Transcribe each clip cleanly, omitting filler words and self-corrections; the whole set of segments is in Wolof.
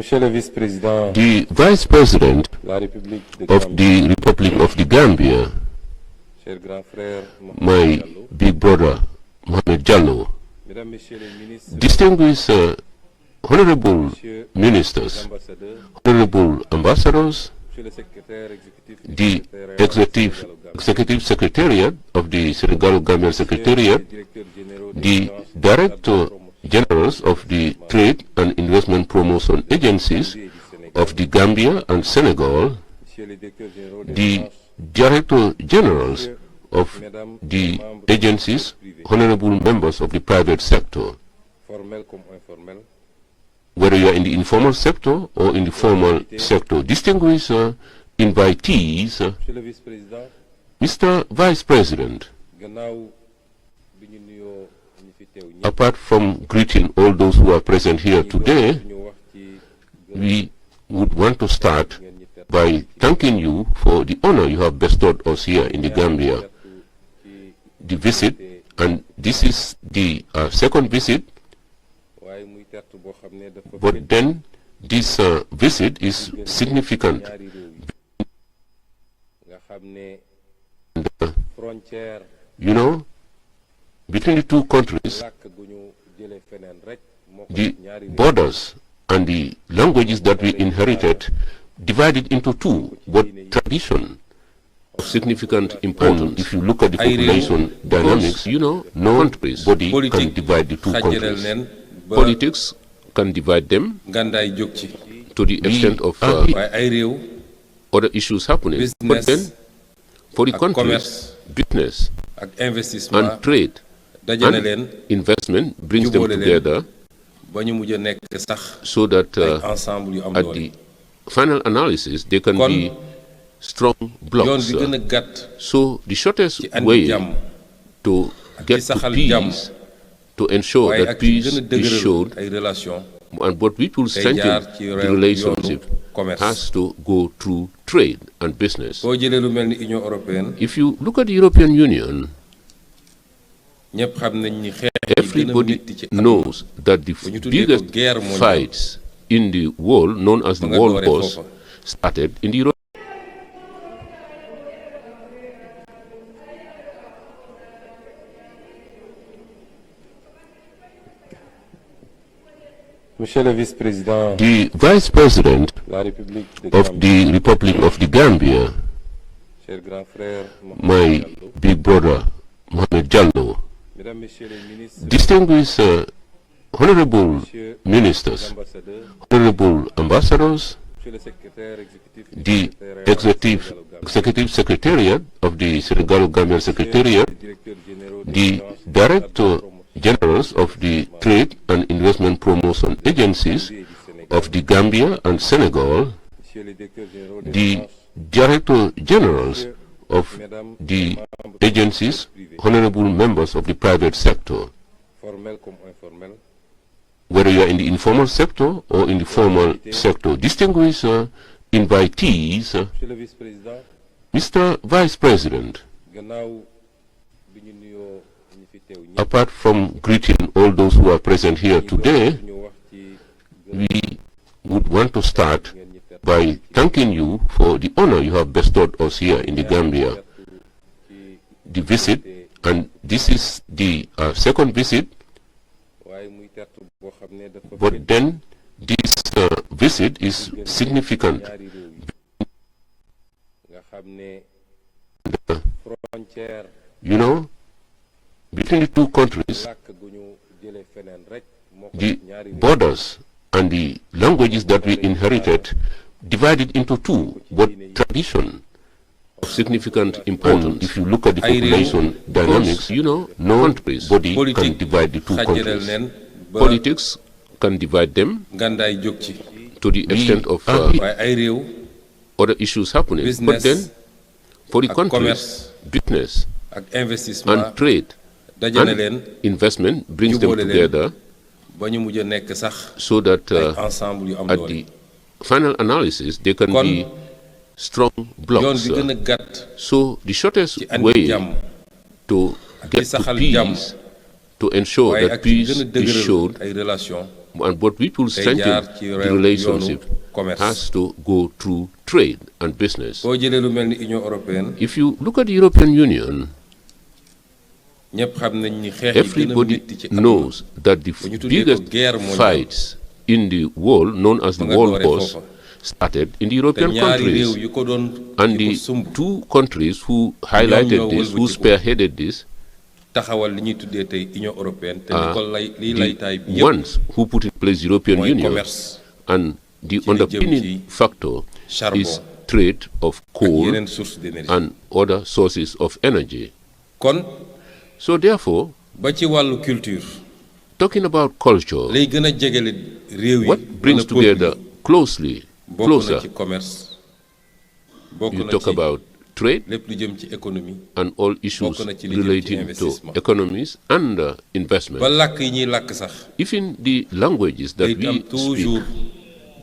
Monsieur le Vice-président, the Vice President of the Republic of the Gambia, cher grand frère, my big brother, Mohamed Jallo, Mesdames, Messieurs les ministres, distinguished honorable ministers, honorable ambassadors, Monsieur le secrétaire exécutif the executive secretariat of the Senegal-Gambian Secretariat, the director generals of the trade and investment promotion agencies of the Gambia and Senegal, the director generals of the agencies, honorable members of the private sector, whether you are in the informal sector or in the formal sector, distinguished invitees, Mr. Vice President, apart from greeting all those who are present here today, we would want to start by thanking you for the honor you have bestowed us here in the Gambia. The visit, and this is the second visit, but then this visit is significant. You know, between the two countries, the borders and the languages that we inherited divided into two, but tradition of significant importance. If you look at the population dynamics, you know, no country's body can divide the two countries. Politics can divide them to the extent of other issues happening. But then, for the countries, business and trade and investment brings them together so that at the final analysis they can be strong blocks. So the shortest way to get to peace, to ensure that peace is shown, and but we will strengthen the relationship, has to go through trade and business. If you look at the European Union, everybody knows that the biggest fights in the world, known as the World Wars, started in the Europe. Monsieur le Vice-président, the Vice President of the Republic of the Gambia, cher grand frère, my big brother, Mohamed Jallo, Mesdames, Messieurs les ministres, distinguished honorable ministers, honorable ambassadors, Monsieur le secrétaire exécutif the executive secretariat of the Senegal-Gambian Secretariat, the director generals of the trade and investment promotion agencies of the Gambia and Senegal, the director generals of the agencies, honorable members of the private sector, whether you are in the informal sector or in the formal sector, distinguished invitees, Mr. Vice President, apart from greeting all those who are present here today, we would want to start by thanking you for the honor you have bestowed us here in the Gambia. The visit, and this is the second visit, but then this visit is significant. You know, between the two countries, the borders and the languages that we inherited divided into two, but tradition of significant importance. If you look at the population dynamics, you know, no country's body can divide the two countries. Politics can divide them to the extent of other issues happening. But then, for the countries, business and trade and investment brings them together so that at the final analysis they can be strong blocks. So the shortest way to get to peace, to ensure that peace is shown, and but which will strengthen the relationship has to go through trade and business. If you look at the European Union, everybody knows that the biggest fights in the world, known as the World Wars, started in the European countries. And the two countries who highlighted this, who spearheaded this, are the ones who put in place the European Union. And the underpinning factor is trade of coal and other sources of energy. So therefore, talking about culture, what brings together closer, you talk about trade and all issues relating to economies and investment. Even the languages that we speak,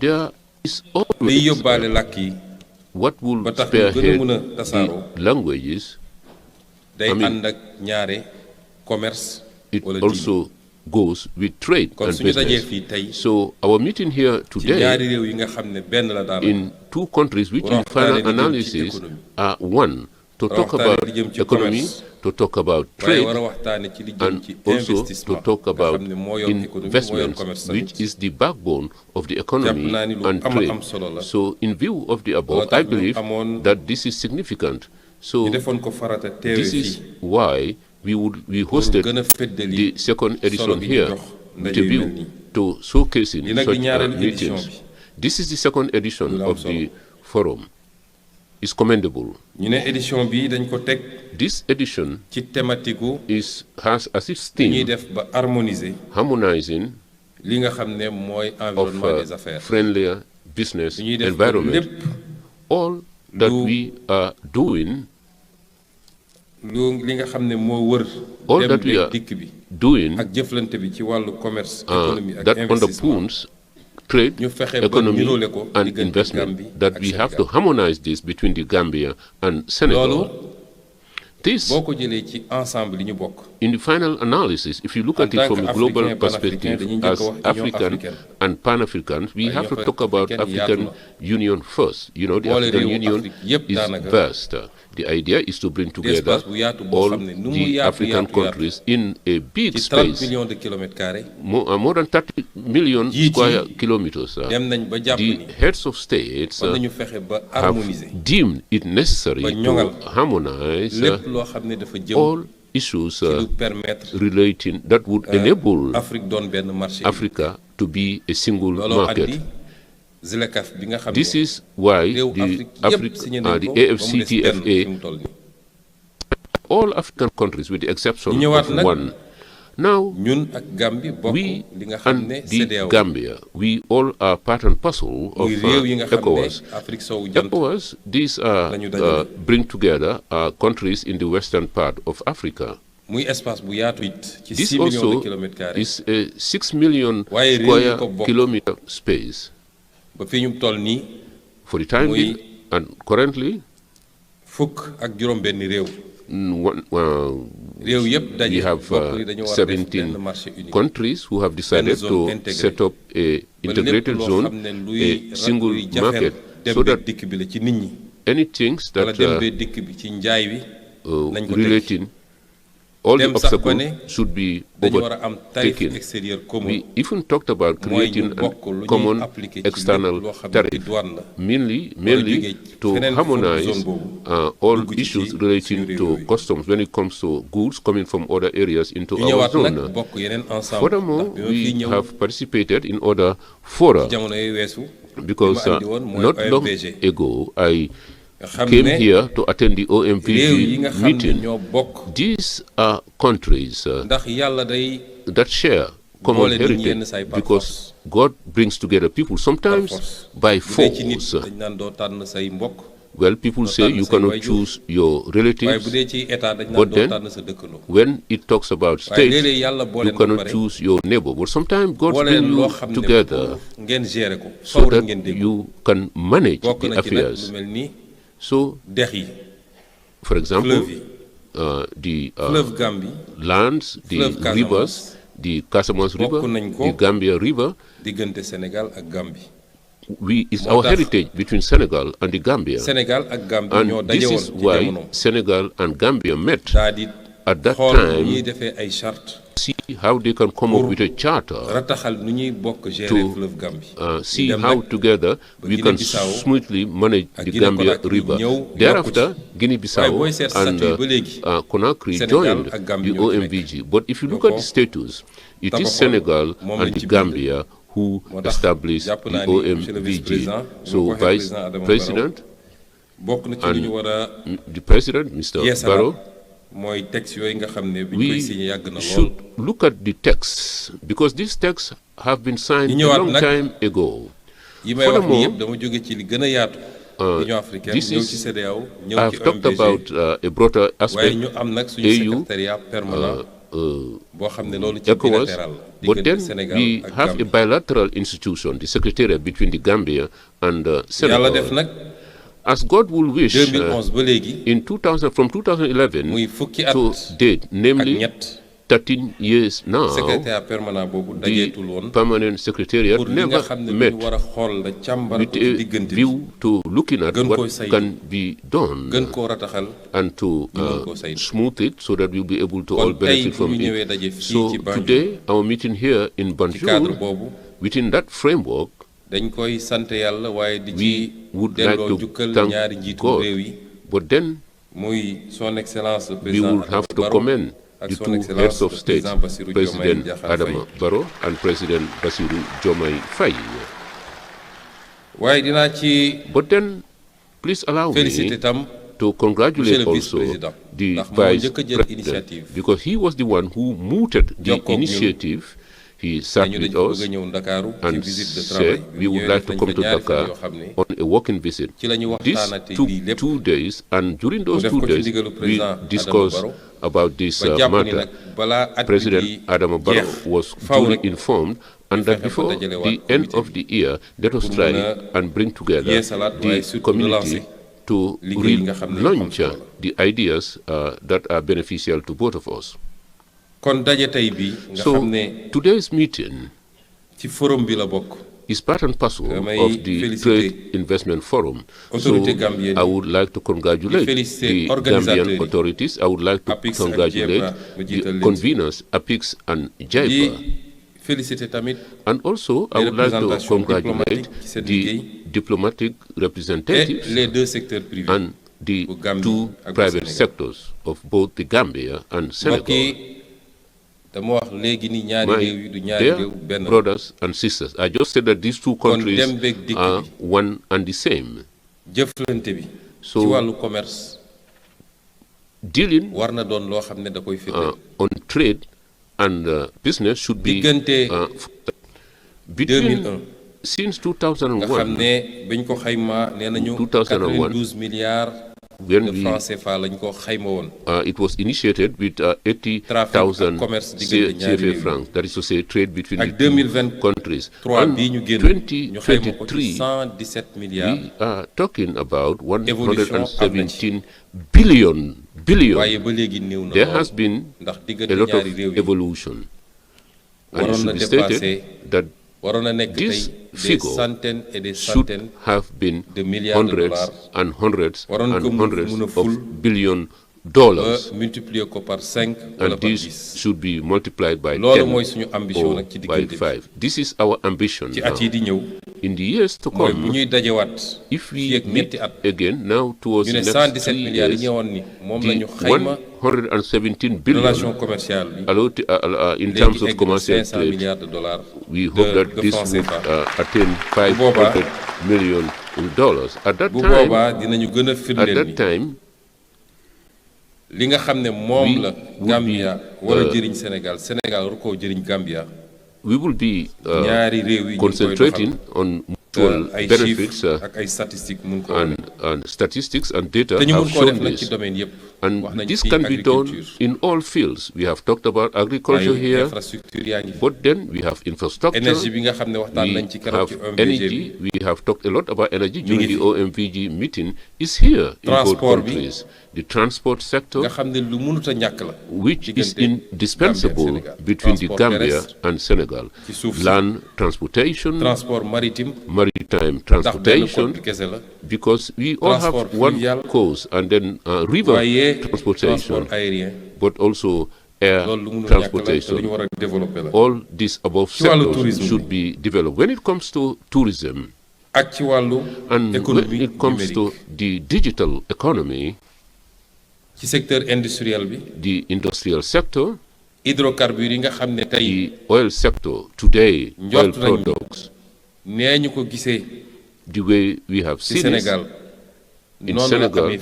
there is always what will spearhead the languages. I mean, it also goes with trade and business. So our meeting here today in two countries which in final analysis are one, to talk about economy, to talk about trade, and also to talk about investments, which is the backbone of the economy and trade. So in view of the above, I believe that this is significant. So this is why we hosted the second edition here with a view to showcasing such meetings. This is the second edition of the forum. It's commendable. This edition has as its theme harmonizing of friendlier business environment. All that we are doing, all that we are doing that underpins trade, economy, and investment, that we have to harmonize this between the Gambia and Senegal. This, in the final analysis, if you look at it from a global perspective, as African and Pan-Africans, we have to talk about African Union first. You know, the African Union is vast. The idea is to bring together all the African countries in a big space, more than 30 million square kilometers. The heads of states have deemed it necessary to harmonize all issues relating that would enable Africa to be a single market. This is why the AFCTFA, all African countries with the exception of one. Now, we and the Gambia, we all are part and parcel of ECOWAS. ECOWAS, these bring together countries in the western part of Africa. This also is a 6 million square kilometer space. For the time being, and currently, we have 17 countries who have decided to set up an integrated zone, a single market, so that anything that relating all the obstacles should be overtaken. We even talked about creating a common external tariff, mainly to harmonize all issues relating to customs when it comes to goods coming from other areas into our zone. Furthermore, we have participated in other fora, because not long ago I came here to attend the OMPG meeting. These are countries that share common heritage, because God brings together people, sometimes by force. Well, people say you cannot choose your relatives, but then when it talks about state, you cannot choose your neighbor. But sometimes God brings you together so that you can manage the affairs. So, for example, the lands, the rivers, the Casamance River, the Gambia River. diggante Sénégal ak Gambie. It's our heritage between Senegal and the Gambia. Sénégal ak Gambie And ñoo daje this woon is ci why jamono. Senegal and Gambia met at that xool time. ñuy defee ay charte See how they can come up with a charter rataxal nu ñuy bokk gérer fleuve Gambie. see how together we can smoothly manage the Gambia River. Thereafter, Guinea-Bissau and Conakry joined the OMVG. But if you look at the status, it is Senegal and the Gambia who established the OMVG. So Vice President and the President, Mr. Barrow, mooy texte yooyu nga xam ne bi ñu we koy signé yàgg na lool. should look at the texts because these texts have been signed a long time ago. yi may wax ni yëpp dama jóge ci li gën a yaatu. Union africaine ñëw ci CEDEAO ñëw ci I've talked about a broader aspect. waaye ñu am nag suñu secrétariat permanent boo xam ne loolu ci ECOWAS, bilatéral but then Sénégal we ak have a Gambie. bilateral institution, the secretariat between the Gambia and yàlla def Senegal. nag As God will wish, 2011 ba léegi in 2000, from 2011 muy fukki at to date, ak namely ñett 13 years now, secrétaire permanent boobu the dajeetul woon permanent secretariat pour li nga never xam ne met ñu war a xool la càmbar with ko ci a diggante bi view to looking at gën what koy saytu. can be done gën koo rataxal and to mën koo saytu. smooth it so that we'll be able to all kon tey benefit bu from ñu ñëwee it. daje fii So ci Banjul today, our meeting here in ci cadre Bonjour, boobu within that framework, dañ koy sant yàlla waaye di ci we would like delloo to jukkal thank ñaari njiitu God. réew yi But then muy son excellence le we président would have to Barrow commend ak the son two excellence heads of le state, président Bassirou President Diomaye Diakhar Adama Faye. Barrow and President Bassirou Diomaye Faye. waaye dinaa ci But then, please allow féliciter me tam to congratulate Monsieur le also vice-président, the ndax moo vice njëkk a jël president initiative. because he was the one who mooted the Jokkoog ñun. initiative. He sat dañu with dañ us bëgg a ñëw Ndakaaru ci and visite de travail said bi we would ñëwee like def to nañ come fa to ñaari fan Dakar yoo xam ne on a walking visit. ci la ñu This waxtaanati took lii lépp 2 days, and during those def 2 ko ci days, ndigalu we président Adama discussed Barrow about this ba jàpp ni matter. nag balaa at bi President di Adama Barrow jeex was faw duly rek informed, and that fexe ba before dajale the waat end comité of the year, let us pour try mën a and bring together yeesalaat waaye the surtout community relancer to liggéey yi nga xam ne launch am solo la. the ideas that are beneficial to both of us. kon daje tey bi nga So xam ne today's meeting ci forum bi la bokk is part and parcel Damay of the féliciter Trade Investment Forum. So autorité gambienne I would like to congratulate di féliciter the organisateurs Gambian yi. authorities. I would like to APIX ak congratulate JEPA, ma jiital the leen ci. conveners, APIX and di JEPA. féliciter tamit And also, I les would like to représentations congratulate diplomatiques ci seen the liggéey diplomatic et representatives les deux secteurs privés and the bu Gambie two ak bu private Sénégal. sectors of both the Gambia and mbokk Senegal. yi dama wax léegi ni ñaari My réew yi du ñaari dear réew benn la. brothers and sisters, I just said that these two countries dem beeg dikk are bi. one and the same. jëflante bi So- ci wàllu commerce Dealing war na doon loo xam ne da koy firndeel on trade and business should be diggante between 2001 since nga xam 2001 ne bañ ko xaymaa nee nañu 2001, 92 milliards when de we, francs CFA lañ ko xayma woon. it was initiated with Trafic 80,000 ak commerce diggante ñaari CFA réew. francs. That is to say, trade between ak the two 2023 countries. bii ñu génn ñu xayma ko ci 117 milliards We are talking about Évolution 117 billion. waaye ba léegi néew na There lool has been ndax a diggante lot of ñaari réew yi evolution. And it waroon should na be stated dépasser that waroon na nekk tey this des figure centaines et des should centaines have been de milliards de hundreds dollars. and hundreds Waroon and ko hundreds mun a of ful billion ba dollars, multiplier ko par 5 wala and par this 10 should be multiplied by loolu 10 mooy suñu ambition or nag ci by diggante bi 5. This is our ambition ci now. at yi di ñëw In the years to mooy bu come, ñuy dajewaat if fii we ak meet ñetti at again now towards ñu the ne next 117 3 milliards yi years, ñëwoon ni moom la the ñu xayma 117 billion relation commerciale bi in terms léegi of egg na commercial 500 trade. milliards de dollars We hope that de this francs would CFA. attain boobaa- 500 million dollars. At that bu time, boobaa dinañu gën a at firndeel that ni time, li nga xam ne moom we la would Gambia be, war a jëriñ Sénégal Sénégal war koo jëriñ Gambia we will be ñaari réew yi ñu ngi koy concentrating doxal on te mutual ay benefits chiffres ak ay statistiques mun ko and wane statistics and data have shown this. And this can be done in all fields. We have talked about agriculture here, but then we have infrastructure, we have energy, we have talked a lot about energy during the OMVG meeting, is here in both countries. The transport sector, which is indispensable between the Gambia and Senegal. Land transportation, maritime transportation, because we all have one coast, and then river transportation, but also air transportation. All these above sectors should be developed. When it comes to tourism, and when it comes to the digital economy, the industrial sector, the oil sector today, oil products, the way we have seen it in Senegal, the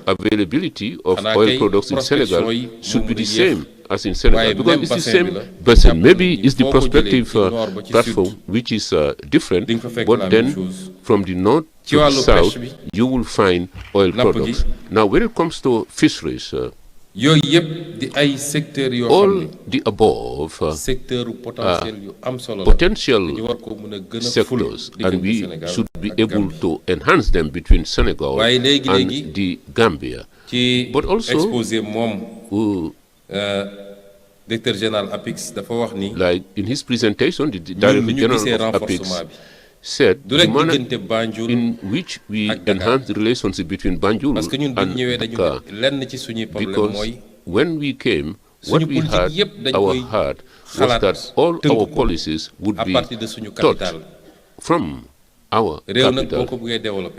availability of oil products in Senegal should be the same as in Senegal, because it's the same basin. Maybe it's the prospective platform which is different, but then from the north to the south, you will find oil products. Now, when it comes to fisheries, all the above potential sectors, and we should be able to enhance them between Senegal and the Gambia. But also, Directeur Général APIX dafa wax ni, like in his presentation, the Director General of APIX said the manner in which we enhance the relationship between Banjul and Dakar, because when we came, what we had our heart was that all our policies would be taught from our capital.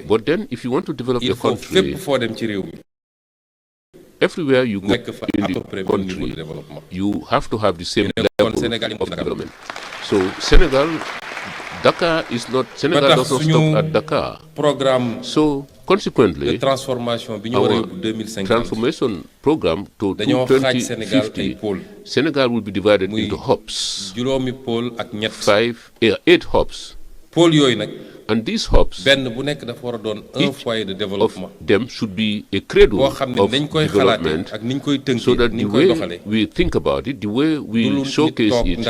But then if you want to develop your country, everywhere you go in the country, you have to have the same level of development. So Senegal, Dakar is not, Senegal does not stop at Dakar. So consequently, our transformation program to 2050, Senegal will be divided into hubs, 8 hubs. And these hubs, each of them should be a cradle of development, so that the way we think about it, the way we showcase it,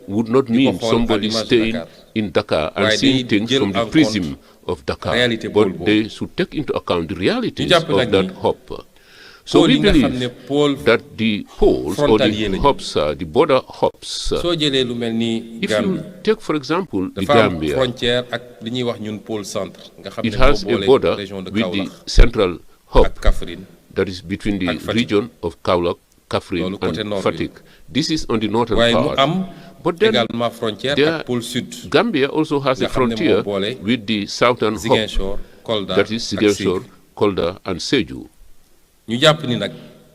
would not mean somebody staying in Dakar and seeing things from the prism of Dakar, but they should take into account the realities of that hub. So we believe that the poles or the hubs, the border hubs, if you take, for example, the Gambia, it has a border with the central hub that is between the region of Kaolack, Kaffrine and Fatick. This is on the northern part. But then Gambia also has a frontier with the southern hub, that is Ziguinchor, Kolda and Sédhiou.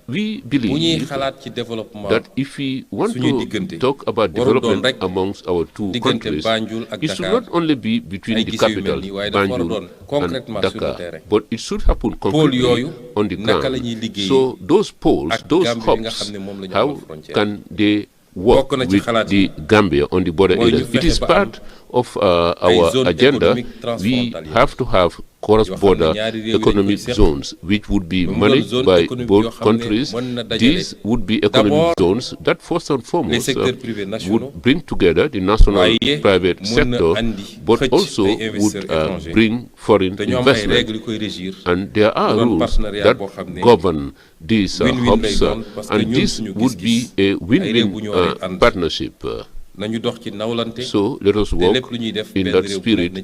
We believe that if we want to talk about development amongst our two countries, it should not only be between the capital, Banjul and Dakar, but it should happen concretely on the ground. So those poles, those hubs, how can they work with the Gambia on the border areas? It is part of our agenda. We have to have cross-border economic zones which would be managed by both countries. These would be economic zones that first and foremost would bring together the national private sector, but also would bring foreign investment. And there are rules that govern these hubs, and this would be a win-win partnership. So let us work in that spirit,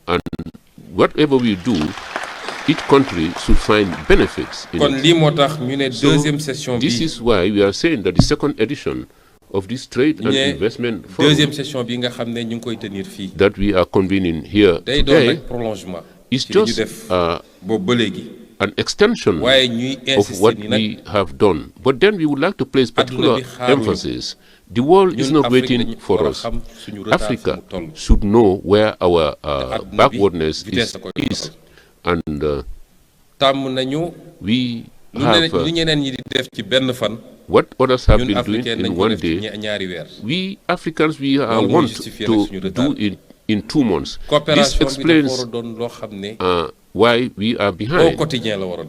and whatever we do, each country should find benefits in it. So this is why we are saying that the second edition of this trade and investment forum that we are convening here today is just an extension of what we have done. But then we would like to place particular emphasis. The world is not waiting for us. Africa should know where our backwardness is. And we have what others have been doing in one day. We Africans, we want to do it in 2 months. This explains why we are behind.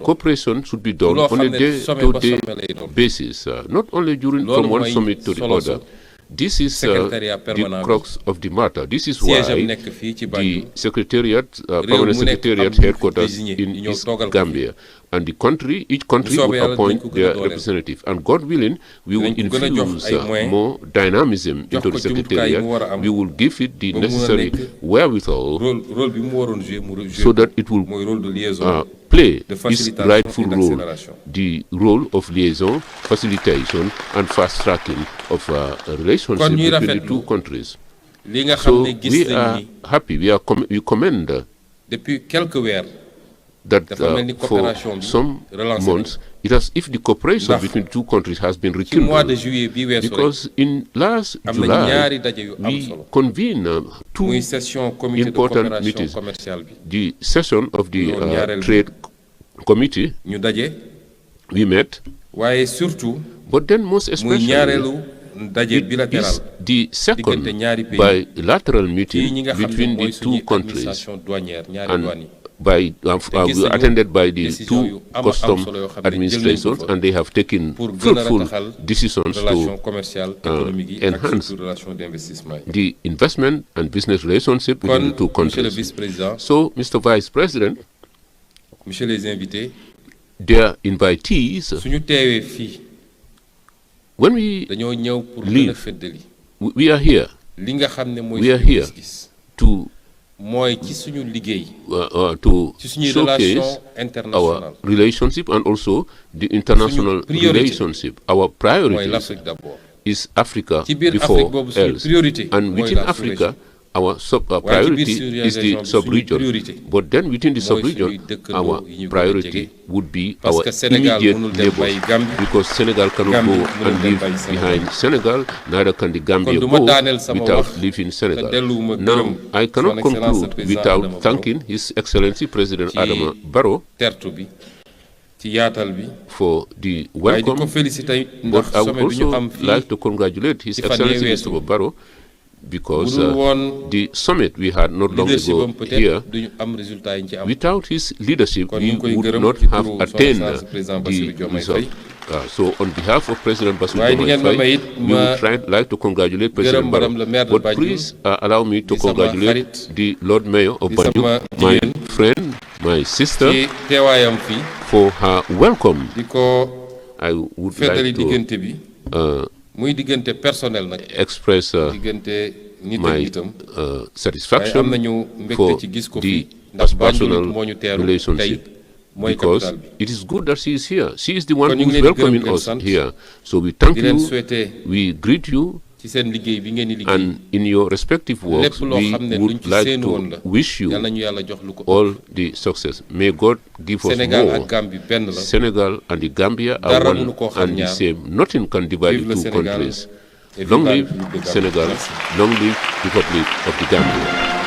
Cooperation should be done on a day-to-day basis, not only from one summit to the other. This is the crux of the matter. This is why the Secretariat, Permanent Secretariat headquarters in East Gambia, and each country will appoint their representative. And God willing, we will infuse more dynamism into the Secretariat. We will give it the necessary wherewithal so that it will play its rightful role, the role of liaison, facilitation, and fast-tracking of relationship between the two countries. So we are happy, we commend that for some months, it has, if the cooperation between the two countries has been rekindled, because in last July, we convened 2 important meetings. The session of the Trade Committee, we met, but then most especially, it is the second bilateral meeting between the two countries, and attended by the 2 custom administrations, and they have taken fruitful decisions to enhance the investment and business relationship between the two countries. So, Mr. Vice President, their invitees, when we leave, we are here. We are here to showcase our relationship and also the international relationship. Our priority is Africa before else. And within Africa, our priority is the sub-region. But then within the sub-region, our priority would be our immediate neighbors, because Senegal cannot go and live behind Senegal, neither can the Gambia go without leaving Senegal. Now, I cannot conclude without thanking His Excellency President Adama Barrow for the welcome, but I would also like to congratulate His Excellency Mr. Barrow, because the summit we had not long ago here, without his leadership, we would not have attained the result. So on behalf of President Bassirou Faye, we would like to congratulate President Barrow. But please allow me to congratulate the Lord Mayor of Banjul, my friend, my sister, for her welcome. I would like to express my satisfaction for the personal relationship, because it is good that she is here. She is the one who is welcoming us here. So we thank you, we greet you, and in your respective works, we would like to wish you all the success. May God give us more. Senegal and the Gambia are one and the same. Nothing can divide the two countries. Long live Senegal, long live the Republic of the Gambia.